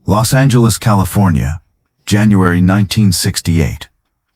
Los Angeles, California, January 1968.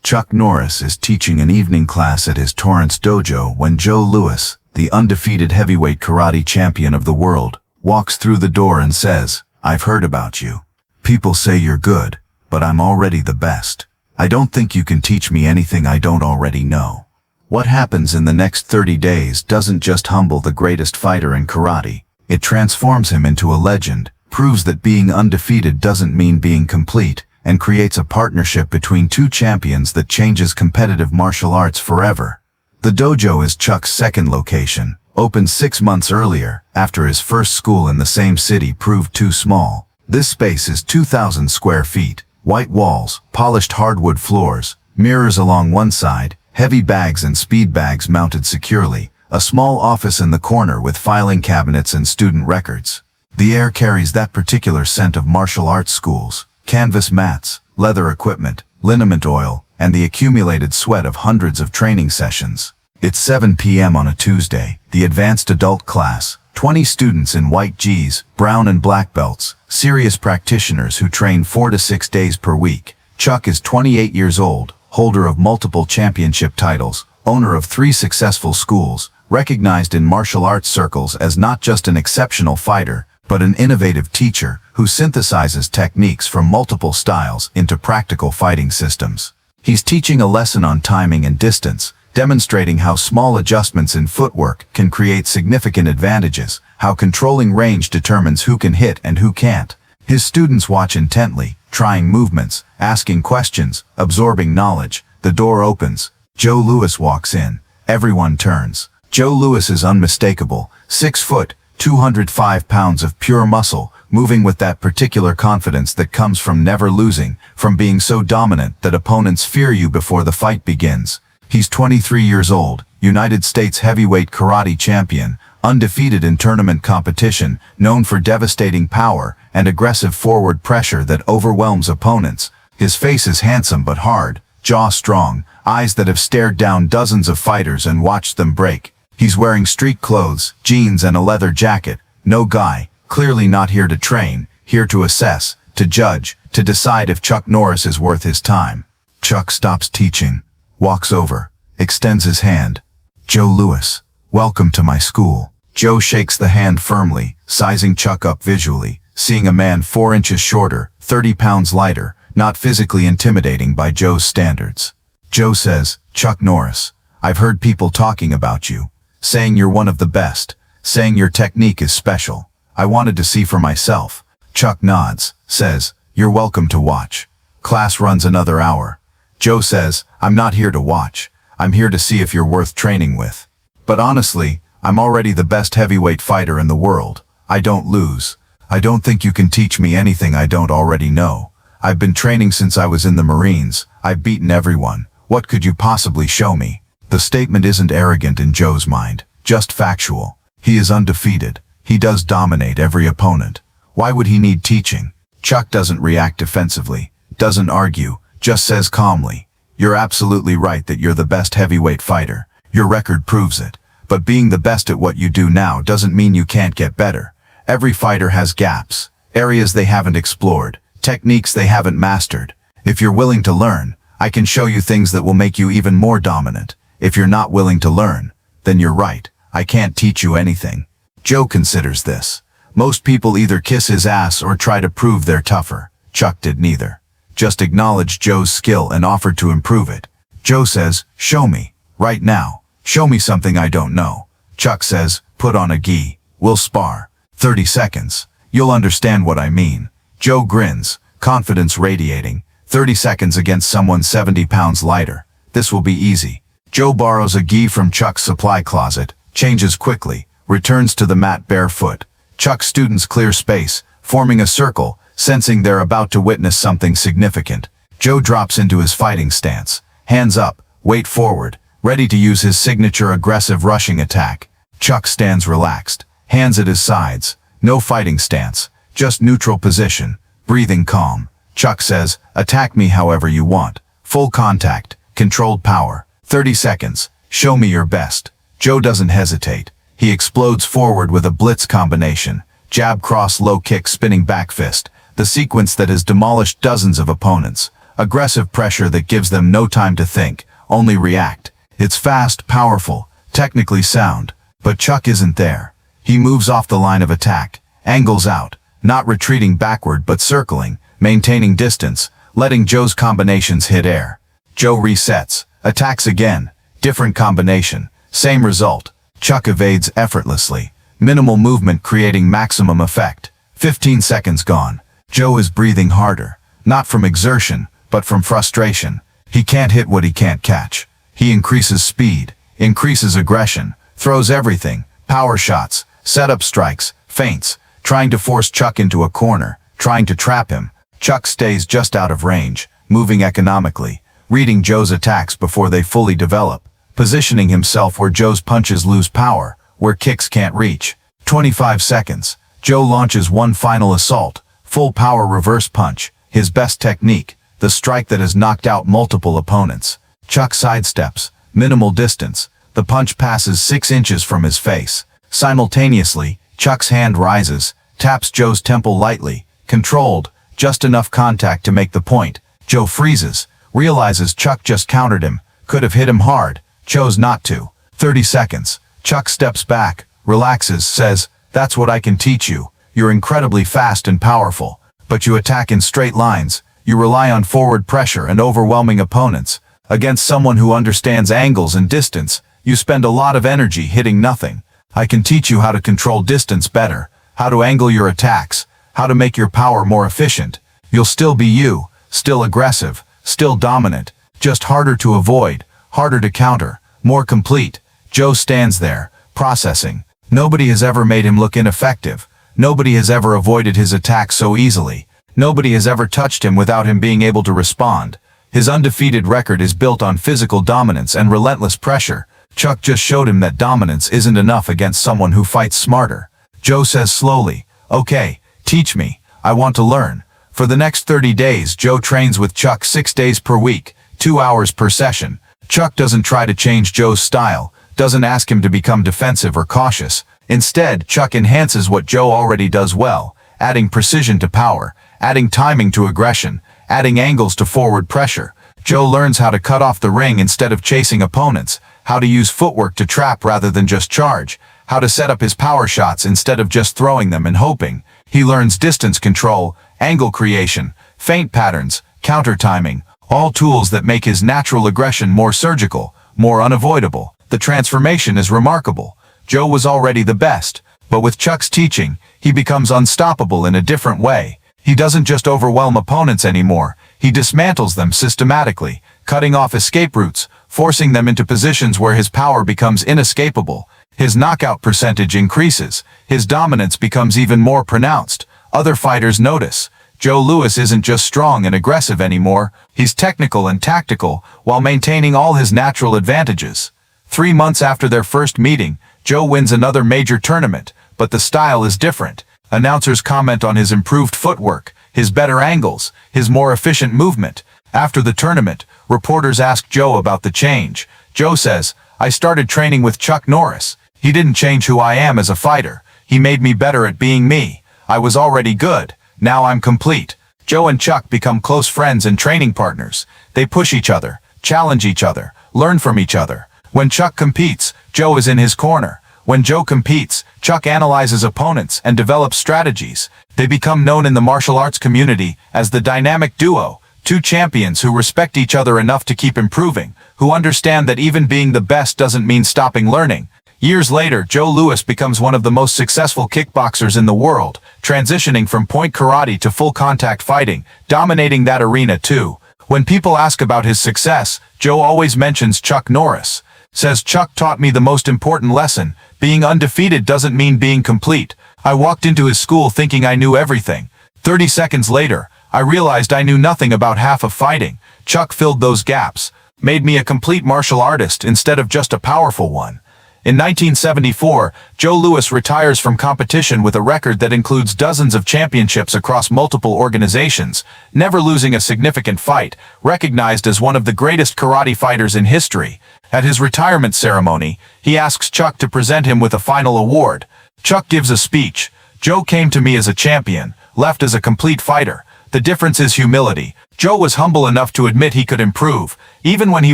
Chuck Norris is teaching an evening class at his Torrance dojo when Joe Louis, the undefeated heavyweight karate champion of the world, walks through the door and says, "I've heard about you. People say you're good, but I'm already the best. I don't think you can teach me anything I don't already know." What happens in the next 30 days doesn't just humble the greatest fighter in karate. It transforms him into a legend, proves that being undefeated doesn't mean being complete, and creates a partnership between two champions that changes competitive martial arts forever. The dojo is Chuck's second location, opened 6 months earlier, after his first school in the same city proved too small. This space is 2,000 square feet, white walls, polished hardwood floors, mirrors along one side, heavy bags and speed bags mounted securely, a small office in the corner with filing cabinets and student records. The air carries that particular scent of martial arts schools, canvas mats, leather equipment, liniment oil, and the accumulated sweat of hundreds of training sessions. It's 7 p.m. on a Tuesday, the advanced adult class, 20 students in white G's, brown and black belts, serious practitioners who train 4 to 6 days per week. Chuck is 28 years old, holder of multiple championship titles, owner of 3 successful schools, recognized in martial arts circles as not just an exceptional fighter, but an innovative teacher who synthesizes techniques from multiple styles into practical fighting systems. He's teaching a lesson on timing and distance, demonstrating how small adjustments in footwork can create significant advantages, how controlling range determines who can hit and who can't. His students watch intently, trying movements, asking questions, absorbing knowledge. The door opens. Joe Louis walks in. Everyone turns. Joe Louis is unmistakable, 6 foot, 205 pounds of pure muscle, moving with that particular confidence that comes from never losing, from being so dominant that opponents fear you before the fight begins. He's 23 years old, United States heavyweight karate champion, undefeated in tournament competition, known for devastating power and aggressive forward pressure that overwhelms opponents. His face is handsome but hard, jaw strong, eyes that have stared down dozens of fighters and watched them break. He's wearing street clothes, jeans and a leather jacket. No guy, clearly not here to train, here to assess, to judge, to decide if Chuck Norris is worth his time. Chuck stops teaching, walks over, extends his hand. "Joe Louis, welcome to my school." Joe shakes the hand firmly, sizing Chuck up visually, seeing a man 4 inches shorter, 30 pounds lighter, not physically intimidating by Joe's standards. Joe says, "Chuck Norris, I've heard people talking about you, saying you're one of the best, saying your technique is special. I wanted to see for myself." Chuck nods, says, "You're welcome to watch." Class runs another hour. Joe says, "I'm not here to watch. I'm here to see if you're worth training with. But honestly, I'm already the best heavyweight fighter in the world. I don't lose. I don't think you can teach me anything I don't already know. I've been training since I was in the Marines. I've beaten everyone. What could you possibly show me?" The statement isn't arrogant in Joe's mind, just factual. He is undefeated. He does dominate every opponent. Why would he need teaching? Chuck doesn't react defensively, doesn't argue, just says calmly, "You're absolutely right that you're the best heavyweight fighter. Your record proves it. But being the best at what you do now doesn't mean you can't get better. Every fighter has gaps, areas they haven't explored, techniques they haven't mastered. If you're willing to learn, I can show you things that will make you even more dominant. If you're not willing to learn, then you're right. I can't teach you anything." Joe considers this. Most people either kiss his ass or try to prove they're tougher. Chuck did neither. Just acknowledged Joe's skill and offered to improve it. Joe says, "Show me. Right now. Show me something I don't know." Chuck says, "Put on a gi. We'll spar. 30 seconds. You'll understand what I mean." Joe grins, confidence radiating. 30 seconds against someone 70 pounds lighter. This will be easy. Joe borrows a gi from Chuck's supply closet, changes quickly, returns to the mat barefoot. Chuck's students clear space, forming a circle, sensing they're about to witness something significant. Joe drops into his fighting stance, hands up, weight forward, ready to use his signature aggressive rushing attack. Chuck stands relaxed, hands at his sides, no fighting stance, just neutral position, breathing calm. Chuck says, "Attack me however you want. Full contact, controlled power. 30 seconds. Show me your best." Joe doesn't hesitate. He explodes forward with a blitz combination. Jab cross low kick spinning back fist. the sequence that has demolished dozens of opponents. Aggressive pressure that gives them no time to think, only react. It's fast, powerful, technically sound. But Chuck isn't there. He moves off the line of attack, angles out, not retreating backward but circling, maintaining distance, letting Joe's combinations hit air. Joe resets, attacks again, different combination, same result. Chuck evades effortlessly, minimal movement creating maximum effect. 15 seconds gone. Joe is breathing harder, not from exertion, but from frustration. He can't hit what he can't catch. He increases speed, increases aggression, throws everything, power shots, setup strikes, feints, trying to force Chuck into a corner, trying to trap him. Chuck stays just out of range, moving economically, reading Joe's attacks before they fully develop, positioning himself where Joe's punches lose power, where kicks can't reach. 25 seconds. Joe launches one final assault, full power reverse punch, his best technique, the strike that has knocked out multiple opponents. Chuck sidesteps, minimal distance, the punch passes 6 inches from his face. Simultaneously, Chuck's hand rises, taps Joe's temple lightly, controlled, just enough contact to make the point. Joe freezes, realizes Chuck just countered him, could have hit him hard, chose not to. 30 seconds. Chuck steps back, relaxes, says, "That's what I can teach you. You're incredibly fast and powerful, but you attack in straight lines. You rely on forward pressure and overwhelming opponents. Against someone who understands angles and distance, you spend a lot of energy hitting nothing. I can teach you how to control distance better, how to angle your attacks, how to make your power more efficient. You'll still be you, still aggressive, still dominant, just harder to avoid, harder to counter, more complete." Joe stands there, processing. Nobody has ever made him look ineffective. Nobody has ever avoided his attacks so easily. Nobody has ever touched him without him being able to respond. His undefeated record is built on physical dominance and relentless pressure. Chuck just showed him that dominance isn't enough against someone who fights smarter. Joe says slowly, "Okay, teach me. I want to learn." For the next 30 days, Joe trains with Chuck 6 days per week, 2 hours per session. Chuck doesn't try to change Joe's style, doesn't ask him to become defensive or cautious. Instead, Chuck enhances what Joe already does well, adding precision to power, adding timing to aggression, adding angles to forward pressure. Joe learns how to cut off the ring instead of chasing opponents, how to use footwork to trap rather than just charge, how to set up his power shots instead of just throwing them and hoping. He learns distance control, angle creation, feint patterns, counter timing, all tools that make his natural aggression more surgical, more unavoidable. The transformation is remarkable. Joe was already the best, but with Chuck's teaching, he becomes unstoppable in a different way. He doesn't just overwhelm opponents anymore, he dismantles them systematically, cutting off escape routes, forcing them into positions where his power becomes inescapable. His knockout percentage increases, his dominance becomes even more pronounced. Other fighters notice. Joe Louis isn't just strong and aggressive anymore, he's technical and tactical, while maintaining all his natural advantages. 3 months after their first meeting, Joe wins another major tournament, but the style is different. Announcers comment on his improved footwork, his better angles, his more efficient movement. After the tournament, reporters ask Joe about the change. Joe says, "I started training with Chuck Norris. He didn't change who I am as a fighter. He made me better at being me. I was already good. Now I'm complete." Joe and Chuck become close friends and training partners. They push each other, challenge each other, learn from each other. When Chuck competes, Joe is in his corner. When Joe competes, Chuck analyzes opponents and develops strategies. They become known in the martial arts community as the dynamic duo, two champions who respect each other enough to keep improving, who understand that even being the best doesn't mean stopping learning. Years later, Joe Louis becomes one of the most successful kickboxers in the world, transitioning from point karate to full contact fighting, dominating that arena too. When people ask about his success, Joe always mentions Chuck Norris. Says, "Chuck taught me the most important lesson. Being undefeated doesn't mean being complete. I walked into his school thinking I knew everything. 30 seconds later, I realized I knew nothing about half of fighting. Chuck filled those gaps, made me a complete martial artist instead of just a powerful one." In 1974, Joe Louis retires from competition with a record that includes dozens of championships across multiple organizations, never losing a significant fight, recognized as one of the greatest karate fighters in history. At his retirement ceremony, he asks Chuck to present him with a final award. Chuck gives a speech. "Joe came to me as a champion, left as a complete fighter. The difference is humility. Joe was humble enough to admit he could improve, even when he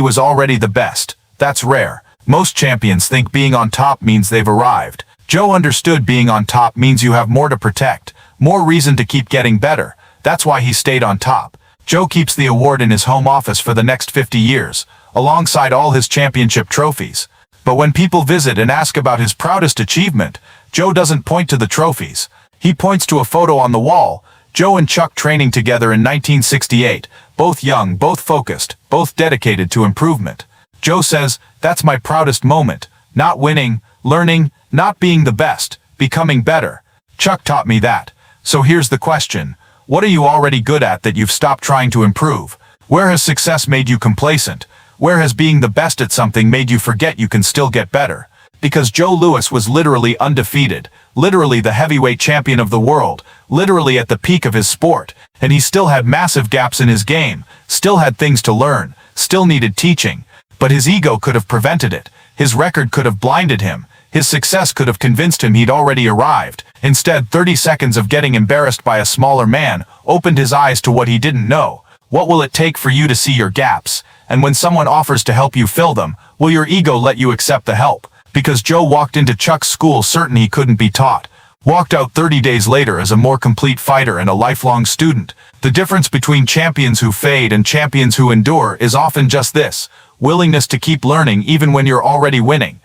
was already the best. That's rare. Most champions think being on top means they've arrived. Joe understood being on top means you have more to protect, more reason to keep getting better. That's why he stayed on top. Joe keeps the award in his home office for the next 50 years, alongside all his championship trophies. But when people visit and ask about his proudest achievement, Joe doesn't point to the trophies. He points to a photo on the wall, Joe and Chuck training together in 1968, both young, both focused, both dedicated to improvement. Joe says, "That's my proudest moment. Not winning, learning, not being the best, becoming better. Chuck taught me that." So here's the question. What are you already good at that you've stopped trying to improve? Where has success made you complacent? Where has being the best at something made you forget you can still get better? Because Joe Louis was literally undefeated, literally the heavyweight champion of the world, literally at the peak of his sport, and he still had massive gaps in his game, still had things to learn, still needed teaching. But his ego could have prevented it. His record could have blinded him. His success could have convinced him he'd already arrived. Instead, 30 seconds of getting embarrassed by a smaller man opened his eyes to what he didn't know. What will it take for you to see your gaps? And when someone offers to help you fill them, will your ego let you accept the help? Because Joe walked into Chuck's school certain he couldn't be taught. Walked out 30 days later as a more complete fighter and a lifelong student. The difference between champions who fade and champions who endure is often just this: willingness to keep learning even when you're already winning.